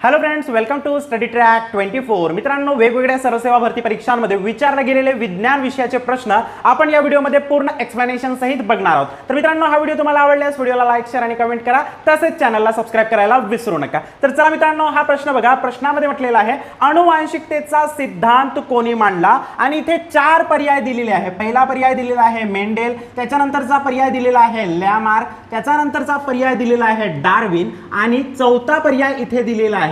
Hello friends, welcome to Study Track 24। मित्रांनो, वेगवेगळ्या सर्वसेवा भरती परीक्षांमध्ये विचारले गेलेले विज्ञान विषयाचे प्रश्न आपण या व्हिडिओमध्ये पूर्ण एक्सप्लेनेशन सहित बघणार आहोत। तर मित्रांनो, हा व्हिडिओ तुम्हाला आवडल्यास व्हिडिओला लाईक, शेअर आणि कमेंट करा, तसेच चॅनलला सबस्क्राइब करायला विसरू नका। तर चला मित्रांनो, हा प्रश्न बघा। प्रश्नामध्ये म्हटलेला आहे आनुवांशिकतेचा सिद्धांत कोणी मांडला, आणि इथे चार पर्याय दिलेले आहे। पहिला पर्याय दिलेला आहे मेंडेल, त्याच्यानंतरचा पर्याय दिलेला आहे लॅमार्क, त्याच्यानंतरचा पर्याय दिलेला आहे डार्विन, आणि चौथा पर्याय इथे दिलेला आहे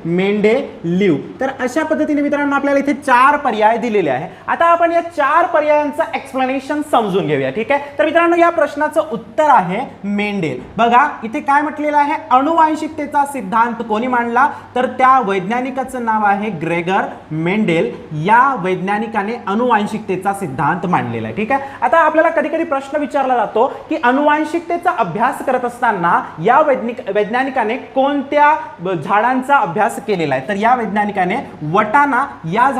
मेंडेलीव। तर अशा पद्धतीने मित्रांनो आपल्याला इथे चार पर्याय दिलेले आहे। आता आपण या चार पर्यायांचं एक्सप्लेनेशन समजून घेऊया, ठीक आहे। तर मित्रांनो, या प्रश्नाचं उत्तर आहे मेंडेल। बघा इथे काय म्हटलेलं आहे, अनुवांशिकतेचा सिद्धांत कोणी मांडला, तर त्या वैज्ञानिकाचं नाव आहे ग्रेगर मेंडेल। या वैज्ञानिकाने अनुवांशिकतेचा सिद्धांत मांडलेला आहे, ठीक आहे। आता आपल्याला कधी कधी प्रश्न विचारला जातो की अनुवांशिकतेचा अभ्यास करत असताना या वैज्ञानिकाने कोणत्या झाडांचा अभ्यास केलेला आहे। तर या वैज्ञानिकाने वटाणा या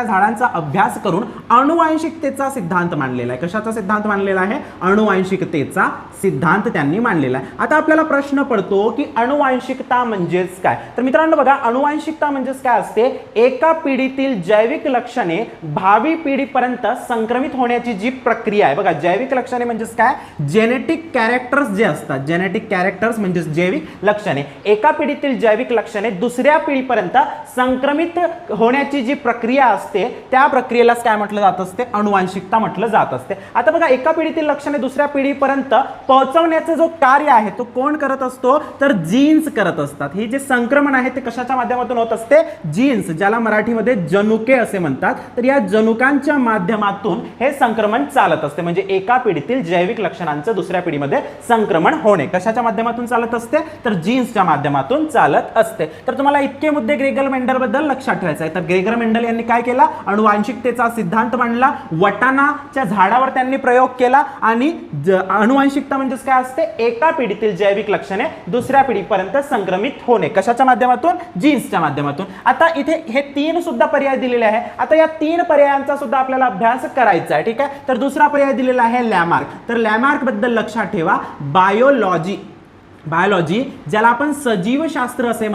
झाडांचा अभ्यास करून अनुवांशिकतेचा सिद्धांत मांडलेला आहे। कशाचा सिद्धांत मांडलेला आहे? अनुवांशिकतेचा सिद्धांत त्यांनी मांडलेला आहे। आता आपल्याला प्रश्न पडतो की अनुवांशिकता म्हणजेच काय? तर मित्रांनो बघा, अनुवांशिकता म्हणजेच काय असते? एका पिढीतील जैविक लक्षणे भावी पिढीपर्यंत संक्रमित होण्याची जी प्रक्रिया आहे। बघा, जैविक लक्षणे म्हणजेच काय? जेनेटिक कॅरेक्टर्स जे असतात, जेनेटिक कॅरेक्टर्स म्हणजे जैविक लक्षणे, एका पिढीतील जैविक लक्षणे दुसऱ्या पिढीपर्यंत संक्रमित होण्याची जी प्रक्रिया असते, त्या प्रक्रियेलाच काय म्हटलं जात असते? अनुवांशिकता म्हटलं जात असते। आता बघा, एका पिढीतील लक्षणे दुसऱ्या पिढीपर्यंत पोहोचवण्याचं जो कार्य आहे तो कोण करत असतो? तर जीन्स करत असतात। हे जे संक्रमण आहे ते कशाच्या माध्यमातून होत असते? जीन्स, ज्याला मराठीमध्ये जनुके असे म्हणतात। तर या जनुकांच्या माध्यमातून हे संक्रमण चालत असते। म्हणजे एका पिढीतील जैविक लक्षणांचं दुसऱ्या पिढीमध्ये संक्रमण होणे कशाच्या माध्यमातून चालत असते? तर जीन्सच्या माध्यमातून चालत असते। तर तुम्हाला इतके मुद्दे ग्रेगर मेंडल बद्दल लक्षात ठेवायचे आहे। तर ग्रेगर मेंडल यांनी काय केला? अनुवांशिकतेचा सिद्धांत मांडला, वटाणाच्या झाडावर त्यांनी प्रयोग केला, आणि अनुवांशिकता म्हणजे काय असते? एका पिढीतील जैविक लक्षणे दुसऱ्या पिढीपर्यंत संक्रमित होणे कशाच्या माध्यमातून? जीन्सच्या माध्यमातून। आता इथे हे तीन सुद्धा पर्याय दिलेले आहे। आता या तीन पर्यायांचा सुद्धा आपल्याला अभ्यास करायचा आहे, ठीक आहे। तर दुसरा पर्याय दिलेला आहे लॅमार्क। तर लॅमार्क बद्दल लक्षात ठेवा, बायोलॉजी, ज्याला आपण सजीवशास्त्र असे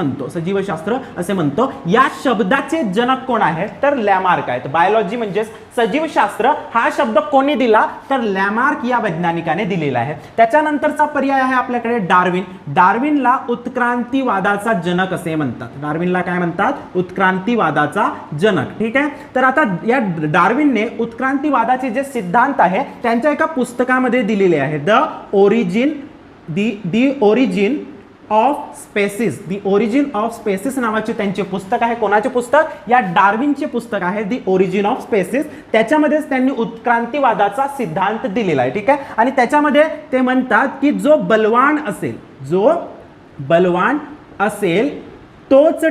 म्हणतो, या शब्दाचे जनक कोण आहे? तर लॅमार्क आहेत। बायोलॉजी म्हणजे सजीवशास्त्र हा शब्द कोणी दिला? तर लॅमार्क या वैज्ञानिकाने दिलेला आहे। त्याच्यानंतरचा पर्याय आहे आपल्याकडे डार्विन। डार्विनला उत्क्रांतीवादाचा जनक असे म्हणतात। डार्विनला काय म्हणतात? उत्क्रांतीवादाचा जनक, ठीक आहे। तर आता या डार्विनने उत्क्रांतीवादाचे जे सिद्धांत आहे त्यांच्या एका पुस्तकामध्ये दिलेले आहे, द ओरिजिन ऑफ स्पेसिस नावाचे त्यांचे पुस्तक आहे। कोणाचे पुस्तक? या डार्विनचे पुस्तक आहे, दी ओरिजिन ऑफ स्पेसिस। त्याच्यामध्येच त्यांनी उत्क्रांतीवादाचा सिद्धांत दिलेला आहे, ठीक आहे। आणि त्याच्यामध्ये ते म्हणतात की जो बलवान असेल तोच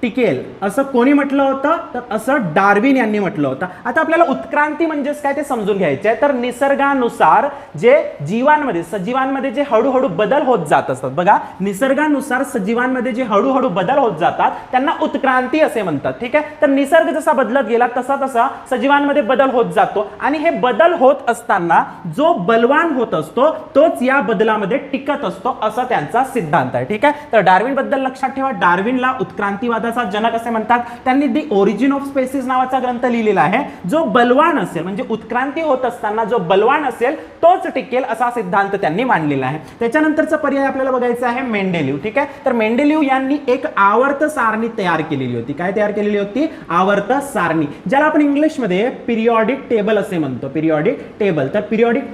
टिकेल असं कोणी म्हटलं होतं? तर असं डार्विन यांनी म्हटलं होतं। आता आपल्याला उत्क्रांती म्हणजेच काय ते समजून घ्यायचे आहे। तर निसर्गानुसार जे जीवांमध्ये, सजीवांमध्ये जे हळूहळू बदल होत जात असतात, बघा, निसर्गानुसार सजीवांमध्ये जे हळूहळू बदल होत जातात त्यांना उत्क्रांती असे म्हणतात, ठीक आहे। तर निसर्ग जसा बदलत गेला तसा सजीवांमध्ये बदल होत जातो, आणि हे बदल होत असताना जो बलवान होत असतो तोच या बदलामध्ये टिकत असतो, असा त्यांचा सिद्धांत आहे, ठीक आहे। तर डार्विन बद्दल लक्षात ठेवा, डार्विनला उत्क्रांतीवाद जनक असे म्हणतात। त्यांनी दी ओरिजिन ऑफ स्पेसिस नावाचा ग्रंथ लिहिलेला आहे। जो बलवान असेल, म्हणजे उत्क्रांती होत असताना जो बलवान असेल तोच टिकेल, असा सिद्धांत त्यांनी मांडलेला आहे। त्याच्यानंतरचा पर्याय आपल्याला बघायचा आहे मेंडेलीव, ठीक आहे। तर मेंडेलीव यांनी एक आवर्त सारणी तयार केलेली होती। काय तयार केलेली होती? आवर्त सारणी, ज्याला आपण इंग्लिशमध्ये पिरियॉडिक टेबल असे म्हणतो, पिरियॉडिक टेबल। तर पिरियॉडिक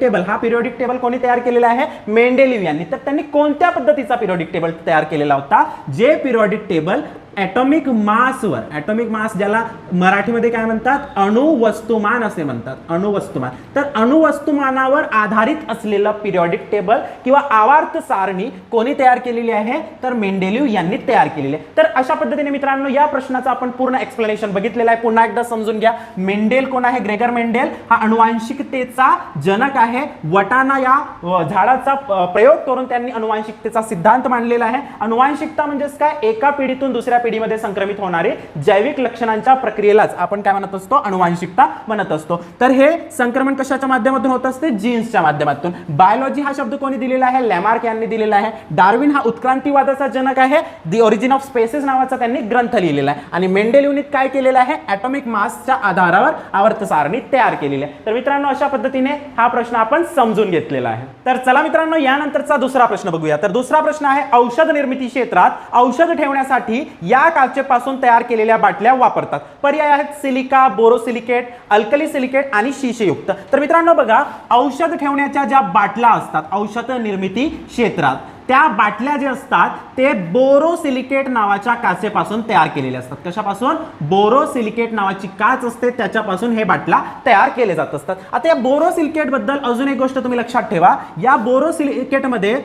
टेबल कोणी तयार केलेला आहे? मेंडेलीव यांनी। तर त्यांनी कोणत्या पद्धतीचा पिरियॉडिक टेबल तयार केलेला होता? जे पिरियॉडिक टेबल ॲटॉमिक मास, ज्याला मराठीमध्ये काय म्हणतात? अणुवस्तुमान असे म्हणतात, अणुवस्तुमान। तर अणुवस्तुमानावर आधारित असलेलं पिरियॉडिक टेबल किंवा आवर्त सारणी कोणी तयार केलेली आहे? तर मेंडेलीव यांनी तयार केलेली आहे। तर अशा पद्धतीने मित्रांनो या प्रश्नाचं आपण पूर्ण एक्सप्लेनेशन बघितलेलं आहे। पुन्हा एकदा समजून घ्या, मेंडेल कोण आहे? ग्रेगर मेंडेल हा अनुवांशिकतेचा जनक आहे। वटाणा या झाडाचा प्रयोग करून त्यांनी अनुवांशिकतेचा सिद्धांत मांडलेला आहे। अनुवांशिकता म्हणजेच काय? एका पिढीतून दुसऱ्या पिढीमध्ये संक्रमित होणारे जैविक लक्षणांच्या प्रक्रियेलाच आपण काय म्हणत असतो, अनुवांशिकता म्हणत असतो. तर हे संक्रमण कशाच्या माध्यमातून होत असते, जीन्सच्या माध्यमातून. बायोलॉजी हा शब्द कोणी दिलेला आहे, लॅमार्क यांनी दिलेला आहे. डार्विन हा उत्क्रांतीवादाचा जनक आहे, दी ओरिजिन ऑफ स्पेसिस नावाचा त्यांनी ग्रंथ लिहिलेला आहे. आणि मेंडेलिव्हने काय केलेलं आहे, ॲटॉमिक मासच्या आधारावर आवर्त सारणी तयार केलेली आहे. तर मित्रांनो अशा पद्धतीने हा प्रश्न आपण समजून घेतलेला आहे. तर चला मित्रांनो यानंतरचा दुसरा प्रश्न बघूया. तर दुसरा प्रश्न आहे, औषध निर्मिती क्षेत्रात औषध ठेवण्यासाठी या काचेपासून तयार केलेल्या बाटल्या वापरतात. पर्याय आहेत सिलिका, बोरोसिलिकेट, अल्कली सिलिकेट आणि शिशेयुक्त. तर मित्रांनो बघा, औषध ठेवण्याच्या ज्या बाटल्या असतात औषध निर्मिती क्षेत्रात, त्या बाटल्या जे असतात ते बोरोसिलिकेट नावाच्या काचेपासून तयार केलेल्या असतात. कशापासून, बोरोसिलिकेट नावाची काच असते त्याच्यापासून हे बाटल्या तयार केले जात असतात. आता या बोरोसिलिकेट बद्दल अजून एक गोष्ट तुम्ही लक्षात ठेवा, या बोरोसिलिकेटमध्ये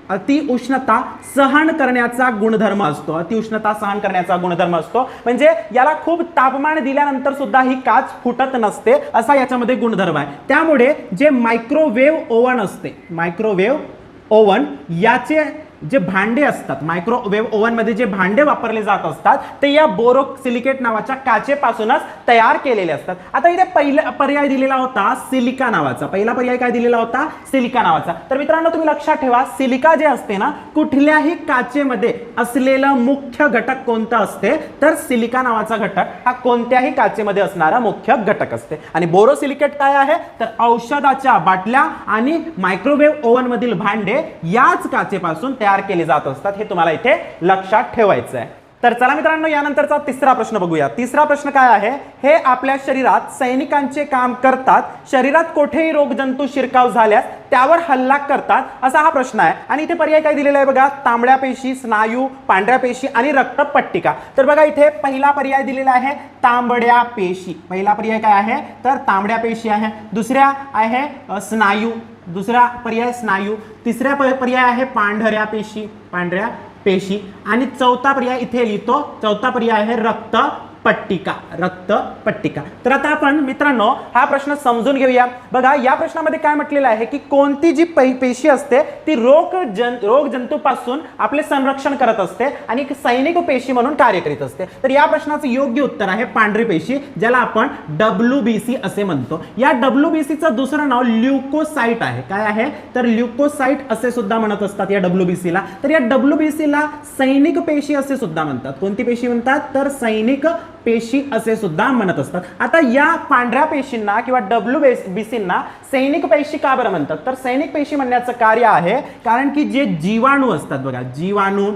अतिउष्णता सहन करण्याचा गुणधर्म असतो. अतिउष्णता सहन करण्याचा गुणधर्म असतो, म्हणजे याला खूप तापमान दिल्यानंतर सुद्धा ही काच फुटत नसते असा याच्यामध्ये गुणधर्म आहे. त्यामुळे जे मायक्रोवेव्ह ओव्हन असते, मायक्रोवेव्ह ओव्हन याचे जे भांडे असतात, मायक्रोवेव्ह ओव्हन मध्ये जे भांडे वापरले जात असतात ते या बोरोसिलिकेट नावाच्या काचेपासूनच तयार केलेले असतात. आता इथे पहिला पर्याय दिलेला होता सिलिका नावाचा. पहिला पर्याय काय दिलेला होता, सिलिका नावाचा. तर मित्रांनो तुम्ही लक्षात ठेवा, सिलिका जे असते ना, कुठल्याही काचेमध्ये असलेला मुख्य घटक कोणता असते, तर सिलिका नावाचा घटक हा कोणत्याही काचेमध्ये असणारा मुख्य घटक असते. आणि बोरोसिलिकेट काय आहे, तर औषधाच्या बाटल्या आणि मायक्रोवेव्ह ओव्हन मधील भांडे याच काचेपासून तयार केले जात असतात. हे तुम्हाला इथे लक्षात ठेवायचं आहे. तर चला मित्रांनो यानंतरचा तिसरा प्रश्न बघूया. तिसरा प्रश्न काय आहे, हे आपल्या शरीरात सैनिकांचे काम करतात. शरीरात कोठेही रोगजंतू शिरकाव झाल्यास त्यावर हल्ला करतात, असा हा प्रश्न आहे. आणि इथे पर्याय काय दिलेला आहे बघा, तांबड्या पेशी, स्नायू, पांढऱ्या पेशी आणि रक्तपट्टिका. तर बघा इथे पहिला पर्याय दिलेला आहे तांबड्या पेशी. पहिला पर्याय काय आहे, तर तांबड्या पेशी आहे. दुसऱ्या आहे स्नायू, दुसरा पर्याय स्नायू. तिसरा पर्याय आहे पांढऱ्या पेशी आणि चौथा पर्याय इथे लिहितो, चौथा पर्याय आहे रक्तपट्टिका. तर आता आपण मित्रांनो हा प्रश्न समजून घेऊया. बघा या प्रश्नामध्ये काय म्हटलेलं आहे की कोणती जी पेशी असते ती रोगजंतूपासून आपले संरक्षण करत असते आणि एक सैनिक पेशी म्हणून कार्य करीत असते. तर या प्रश्नाचं योग्य उत्तर आहे पांढरी पेशी, ज्याला आपण WBC असे म्हणतो. या WBCचं दुसरं नाव ल्युकोसाइट आहे. काय आहे, तर ल्युकोसाइट असे सुद्धा म्हणत असतात या WBCला. तर या WBCला सैनिक पेशी असे सुद्धा म्हणतात. कोणती पेशी म्हणतात, तर सैनिक पेशी असे सुद्धा म्हणत असतात. आता या पांढऱ्या पेशींना किंवा WBCंना सैनिक पेशी का बरं म्हणतात, तर सैनिक पेशी म्हणण्याचं कार्य आहे कारण की जे जीवाणू असतात बघा, जीवाणू,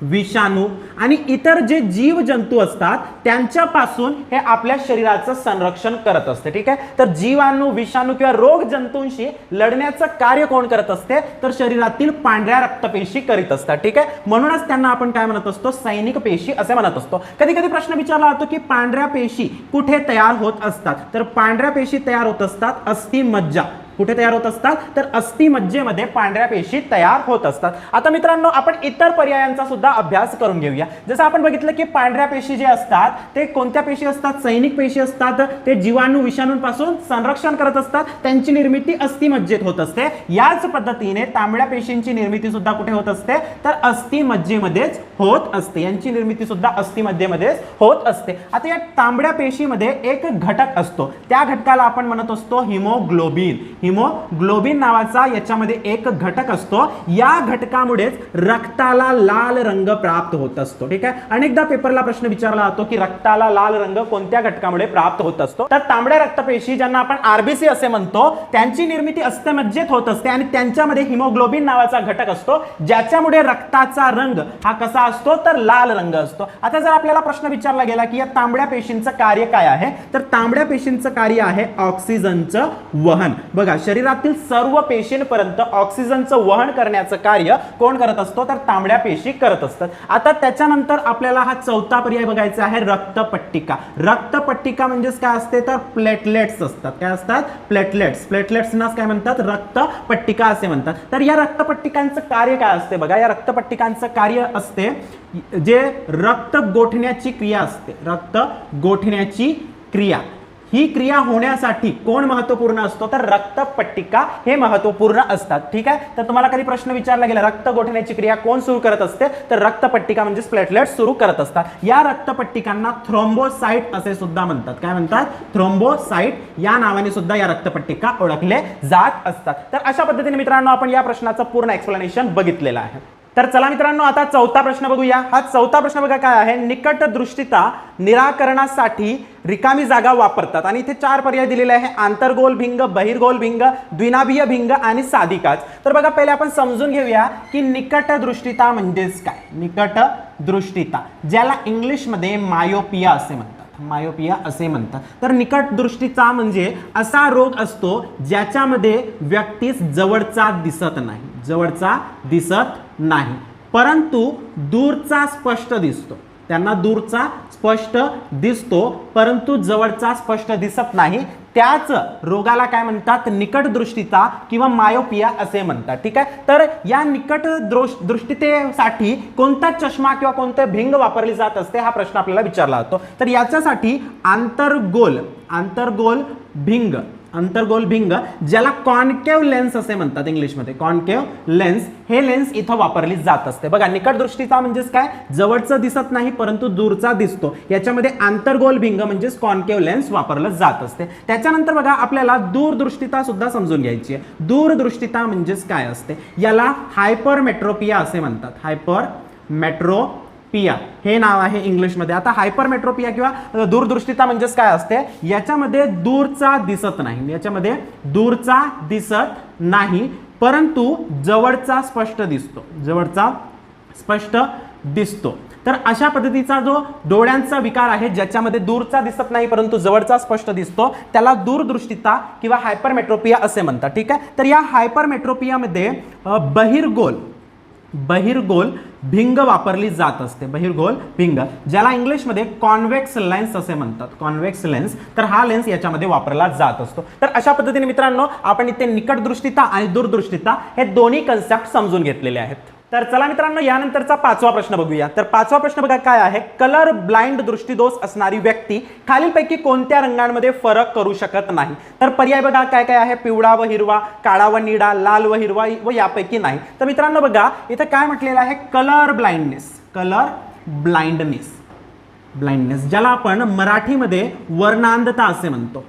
विषाणू आणि इतर जे जीव जंतू असतात त्यांच्यापासून हे आपल्या शरीराचं संरक्षण करत असते. ठीक आहे, तर जीवाणू, विषाणू किंवा रोग जंतूंशी लढण्याचं कार्य कोण करत असते, तर शरीरातील पांढऱ्या रक्तपेशी करीत असतात. ठीक आहे, म्हणूनच त्यांना आपण काय म्हणत असतो, सैनिक पेशी असे म्हणत असतो. कधी कधी प्रश्न विचारला जातो की पांढऱ्या पेशी कुठे तयार होत असतात, तर पांढऱ्या पेशी तयार होत असतात अस्थिमज्जा. कुठे तयार होत असतात, तर अस्थिमज्जेमध्ये पांढऱ्या पेशी तयार होत असतात. आता मित्रांनो आपण इतर पर्यायांचा सुद्धा अभ्यास करून घेऊया. जसं आपण बघितलं की पांढऱ्या पेशी जे असतात ते कोणत्या पेशी असतात, सैनिक पेशी असतात. ते जीवाणू, विषाणूंपासून संरक्षण करत असतात, त्यांची निर्मिती अस्थिमज्जेत होत असते. याच पद्धतीने तांबड्या पेशींची निर्मिती सुद्धा कुठे होत असते, तर अस्थिमज्जेमध्येच होत असते. यांची निर्मिती सुद्धा अस्थिमज्जेमध्येच होत असते. आता या तांबड्या पेशीमध्ये एक घटक असतो, त्या घटकाला आपण म्हणत असतो हिमोग्लोबिन. हिमोग्लोबिन नावाचा याच्यामध्ये एक घटक असतो. या घटकामुळेच रक्ताला लाल रंग प्राप्त होत असतो. ठीक आहे, अनेकदा पेपरला प्रश्न विचारला जातो की रक्ताला लाल रंग कोणत्या घटकामुळे प्राप्त होत असतो, तर तांबड्या रक्तपेशी ज्यांना आपण RBC असे म्हणतो त्यांची निर्मिती अस्थिमज्जेत होत असते आणि त्यांच्यामध्ये हिमोग्लोबिन नावाचा घटक असतो ज्याच्यामुळे रक्ताचा रंग हा कसा असतो, तर लाल रंग असतो. आता जर आपल्याला प्रश्न विचारला गेला की या तांबड्या पेशींचं कार्य काय आहे, तर तांबड्या पेशींचं कार्य आहे ऑक्सिजनचं वहन. बघा शरीरातील सर्व पेशींपर्यंत ऑक्सिजनचं वहन करण्याचं कार्य कोण करत असतो, तर तांबड्या पेशी करत असतात. आता त्याच्यानंतर आपल्याला हा चौथा पर्याय बघायचा आहे रक्तपट्टिका. रक्तपट्टिका म्हणजेच काय असते, तर प्लेटलेट्स असतात. काय असतात, प्लेटलेट्सना काय म्हणतात, रक्तपट्टिका असे म्हणतात. तर या रक्तपट्टिकांचं कार्य काय असते बघा, या रक्तपट्टिकांचं कार्य असते जे रक्त गोठण्याची क्रिया असते. रक्त गोठण्याची क्रिया ही क्रिया होण्यासाठी कोण महत्वपूर्ण असतो, तर रक्तपट्टिका हे महत्वपूर्ण असतात. ठीक आहे, तर तुम्हाला कधी प्रश्न विचारला गेला रक्त गोठण्याची क्रिया कोण सुरू करत असते, तर रक्तपट्टिका म्हणजे प्लेटलेट सुरू करत असतात. या रक्तपट्टिकांना थ्रोम्बोसाइट असे सुद्धा म्हणतात. काय म्हणतात, थ्रोम्बोसाइट या नावाने सुद्धा या रक्तपट्टिका ओळखले जात असतात. तर अशा पद्धतीने मित्रांनो आपण या प्रश्नाचं पूर्ण एक्सप्लेनेशन बघितलेलं आहे. तर चला मित्रांनो आता चौथा प्रश्न बघूया. हा चौथा प्रश्न बघा काय आहे, निकट दृष्टिता निराकरणासाठी रिकामी जागा वापरतात आणि इथे 4 पर्याय दिलेले आहे, आंतरगोल भिंग, बहिर्गोल भिंग, द्विनाभीय भिंग आणि साधी काच. तर बघा पहिले आपण समजून घेऊया की निकट दृष्टिता म्हणजेच काय. निकट दृष्टिता ज्याला इंग्लिशमध्ये मायोपिया असे म्हणतात, मायोपिया असे म्हणतात. तर निकट दृष्टीचा म्हणजे असा रोग असतो ज्याच्यामध्ये व्यक्तीस जवळचा दिसत नाही, जवळचा दिसत नाही परंतु दूरचा स्पष्ट दिसतो. त्यांना दूरचा स्पष्ट दिसतो परंतु जवळचा स्पष्ट दिसत नाही. त्याच रोगाला काय म्हणतात, निकट दृष्टिता किंवा मायोपिया असे म्हणतात. ठीक आहे, तर या निकट दृष्टितेसाठी कोणता चष्मा किंवा कोणते भिंग वापरली जात असते हा प्रश्न आपल्याला विचारला जातो. तर याच्यासाठी आंतरगोल भिंग, अंतर्गोल भिंग ज्याला कॉन्केव्ह लेन्स असे म्हणतात इंग्लिशमध्ये, कॉन्केव्ह लेन्स, हे लेन्स इथं वापरली जात असते. बघा निकट दृष्टीचा म्हणजेच काय, जवळचं दिसत नाही परंतु दूरचा दिसतो. याच्यामध्ये आंतरगोल भिंग म्हणजेच कॉन्केव्ह लेन्स वापरलं जात असते. त्याच्यानंतर बघा आपल्याला दूरदृष्टिता सुद्धा समजून घ्यायची आहे. दूरदृष्टिता म्हणजेच काय असते, याला हायपरमेट्रोपिया असे म्हणतात. हायपरमेट्रोपिया हे नाव आहे इंग्लिशमध्ये. आता हायपरमेट्रोपिया किंवा दूरदृष्टिता म्हणजेच काय असते, याच्यामध्ये दूरचा दिसत नाही, याच्यामध्ये दूरचा दिसत नाही परंतु जवळचा स्पष्ट दिसतो, जवळचा स्पष्ट दिसतो. तर अशा पद्धतीचा जो डोळ्यांचा विकार आहे ज्याच्यामध्ये दूरचा दिसत नाही परंतु जवळचा स्पष्ट दिसतो त्याला दूरदृष्टिता किंवा हायपरमेट्रोपिया असे म्हणतात. ठीक आहे, तर या हायपरमेट्रोपियामध्ये बहिर्गोल भिंग वापरली जात असते. बहिर्गोल भिंग ज्याला इंग्लिशमध्ये कॉन्व्हेक्स लेन्स असे म्हणतात, कॉन्व्हेक्स लेन्स. तर हा लेन्स याच्यामध्ये वापरला जात असतो. तर अशा पद्धतीने मित्रांनो आपण इथे निकट दृष्टिता आणि दूरदृष्टिता हे दोन्ही कन्सेप्ट समजून घेतलेले आहेत. तर चला मित्रांनो यानंतरचा 5वा प्रश्न बघूया. तर 5वा प्रश्न बघा काय आहे, कलर ब्लाइंड दृष्टिदोष असणारी व्यक्ती खालीलपैकी कोणत्या रंगांमध्ये फरक करू शकत नाही. तर पर्याय बघा काय काय आहे, पिवळा व हिरवा, काळा व निळा, लाल व हिरवा व यापैकी नाही. तर मित्रांनो बघा इथं काय म्हटलेलं आहे, colour blindness, colour blindness, blindness ज्याला आपण मराठीमध्ये वर्णांधता असे म्हणतो,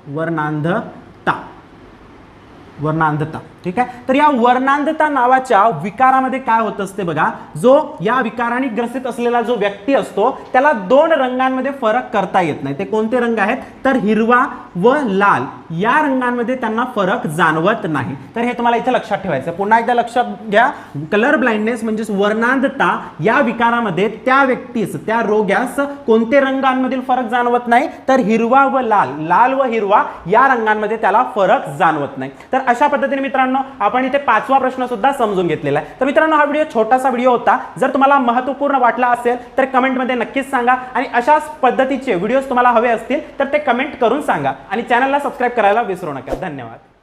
वर्णांधता. ठीक आहे, तर या वर्णांधता नावाच्या विकारामध्ये काय होत असते बघा, जो या विकाराने ग्रसित असलेला जो व्यक्ती असतो त्याला 2 रंगांमध्ये फरक करता येत नाही. ते कोणते रंग आहेत, तर हिरवा व लाल या रंगांमध्ये त्यांना फरक जाणवत नाही. तर हे तुम्हाला इथे लक्षात ठेवायचं. पुन्हा एकदा लक्षात घ्या, कलर ब्लाइंडनेस म्हणजे वर्णांधता या विकारामध्ये त्या व्यक्तीस, त्या रोग्यास कोणते रंगांमधील फरक जाणवत नाही, तर हिरवा व लाल, लाल व हिरवा या रंगांमध्ये त्याला फरक जाणवत नाही. तर अशा पद्धतीने मित्रांनो आपण इथे 5वा प्रश्न सुद्धा समजून घेतलेला आहे. तर मित्रांनो हा व्हिडिओ छोटासा व्हिडिओ होता. जर तुम्हाला महत्त्वपूर्ण वाटला असेल तर कमेंटमध्ये नक्कीच सांगा आणि अशाच पद्धतीचे व्हिडिओज तुम्हाला हवे असतील तर ते कमेंट करून सांगा आणि चॅनलला सबस्क्राइब करायला विसरू नका. धन्यवाद.